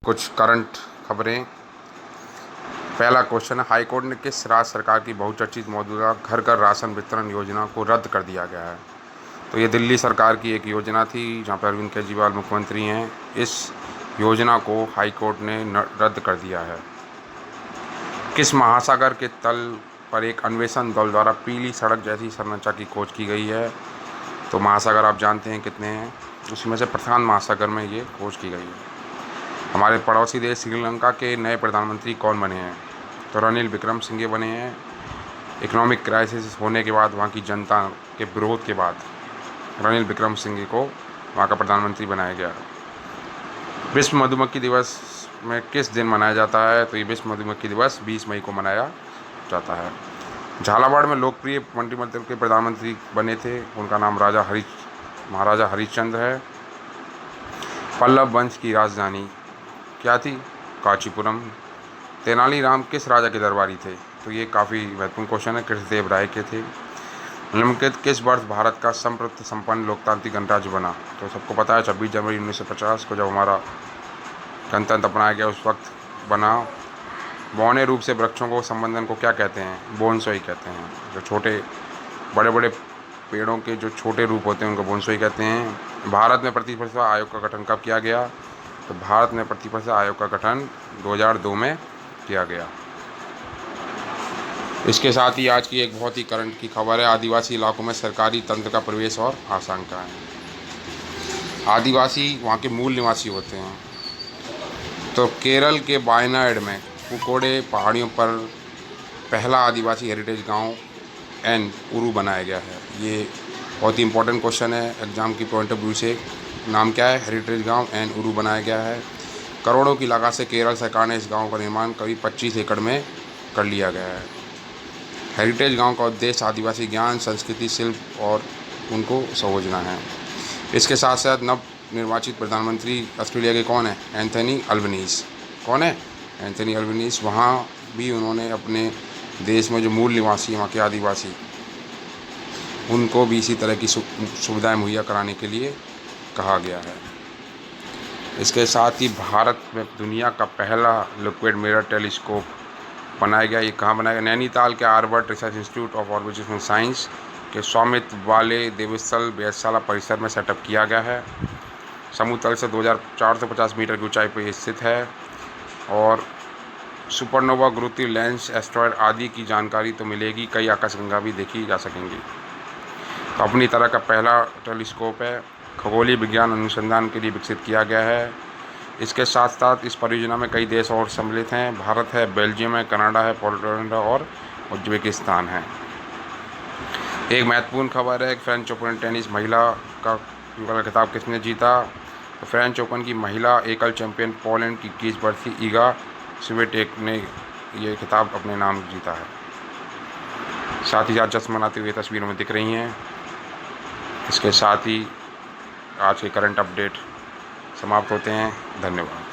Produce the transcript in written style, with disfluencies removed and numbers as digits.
कुछ करंट खबरें। पहला क्वेश्चन है, हाईकोर्ट ने किस राज्य सरकार की बहुचर्चित मौजूदा घर घर राशन वितरण योजना को रद्द कर दिया गया है? तो ये दिल्ली सरकार की एक योजना थी जहाँ पर अरविंद केजरीवाल मुख्यमंत्री हैं। इस योजना को हाईकोर्ट ने रद्द कर दिया है। किस महासागर के तल पर एक अन्वेषण दल द्वारा पीली सड़क जैसी संरचना की खोज की गई है? तो महासागर आप जानते हैं कितने हैं, उसमें से प्रशांत महासागर में ये खोज की गई है। हमारे पड़ोसी देश श्रीलंका के नए प्रधानमंत्री कौन बने हैं? तो रनिल विक्रमसिंघे बने हैं। इकोनॉमिक क्राइसिस होने के बाद, वहाँ की जनता के विरोध के बाद रनिल विक्रमसिंघे को वहाँ का प्रधानमंत्री बनाया गया। विश्व मधुमक्खी दिवस में किस दिन मनाया जाता है? तो ये विश्व मधुमक्खी दिवस 20 मई को मनाया जाता है। झालावाड़ में लोकप्रिय मंत्रिमंडल के प्रधानमंत्री बने थे, उनका नाम महाराजा हरिश्चंद्र है। पल्लव वंश की राजधानी क्या थी? कांचीपुरम। तेनालीराम किस राजा के दरबारी थे? तो ये काफ़ी महत्वपूर्ण क्वेश्चन है, कृष्णदेव राय के थे। निम्नलिखित किस वर्ष भारत का संप्रभुत्व संपन्न लोकतांत्रिक गणराज्य बना? तो सबको पता है 26 जनवरी 1950 को जब हमारा गणतंत्र अपनाया गया उस वक्त बना। बौने रूप से वृक्षों को संवर्धन को क्या कहते हैं? बोनसाई कहते हैं। जो छोटे बड़े बड़े पेड़ों के जो छोटे रूप होते हैं उनको बोनसाई कहते हैं। भारत में प्रतिस्पर्धा आयोग का गठन कब किया गया? तो भारत में प्रतिस्पर्धा आयोग का गठन 2002 में किया गया। इसके साथ ही आज की एक बहुत ही करंट की खबर है, आदिवासी इलाकों में सरकारी तंत्र का प्रवेश और आशंकाएं। आदिवासी वहाँ के मूल निवासी होते हैं। तो केरल के वायनाड में पुकोड़े पहाड़ियों पर पहला आदिवासी हेरिटेज गांव एन उरू बनाया गया है। ये बहुत ही इंपॉर्टेंट क्वेश्चन है एग्जाम की पॉइंट ऑफ व्यू से। नाम क्या है? हेरिटेज गांव एन उरू बनाया गया है। करोड़ों की लागत से केरल सरकार ने इस गांव का निर्माण करीब 25 एकड़ में कर लिया गया है। हेरिटेज गांव का उद्देश्य आदिवासी ज्ञान, संस्कृति, शिल्प और उनको संजोना है। इसके साथ साथ नव निर्वाचित प्रधानमंत्री ऑस्ट्रेलिया के कौन है? Anthony Albanese. कौन है? Anthony Albanese. वहाँ भी उन्होंने अपने देश में जो मूल निवासी वहाँ के आदिवासी, उनको भी इसी तरह की सुविधाएं मुहैया कराने के लिए कहा गया है। इसके साथ ही भारत में दुनिया का पहला लिक्विड मिरर टेलीस्कोप बनाया गया। ये कहाँ बनाया गया? नैनीताल के आर्वर्ड research institute of orbital science के स्वामित्व वाले देवस्थल वेधशाला परिसर में सेटअप किया गया है। समुद्र तल से 2450 मीटर की ऊंचाई पर स्थित है और सुपरनोवा, गुरुत्वीय लेंस, एस्ट्रॉयड आदि की जानकारी तो मिलेगी। कई आकाशगंगा भी देखी जा सकेंगी। तो अपनी तरह का पहला टेलीस्कोप है, खगोलीय विज्ञान अनुसंधान के लिए विकसित किया गया है। इसके साथ साथ इस परियोजना में कई देश और सम्मिलित हैं। भारत है, बेल्जियम है, कनाडा है, पोलैंड और उज्बेकिस्तान है। एक महत्वपूर्ण खबर है, फ्रेंच ओपन टेनिस महिला का खिताब किसने जीता? तो फ्रेंच ओपन की महिला एकल चैंपियन पोलैंड की 21 वर्षीय ईगा स्विएटेक ने ये खिताब अपने नाम जीता है। साथ ही साथ जश्न मनाते हुए तस्वीरों में दिख रही हैं। इसके साथ ही आज के करंट अपडेट समाप्त होते हैं। धन्यवाद।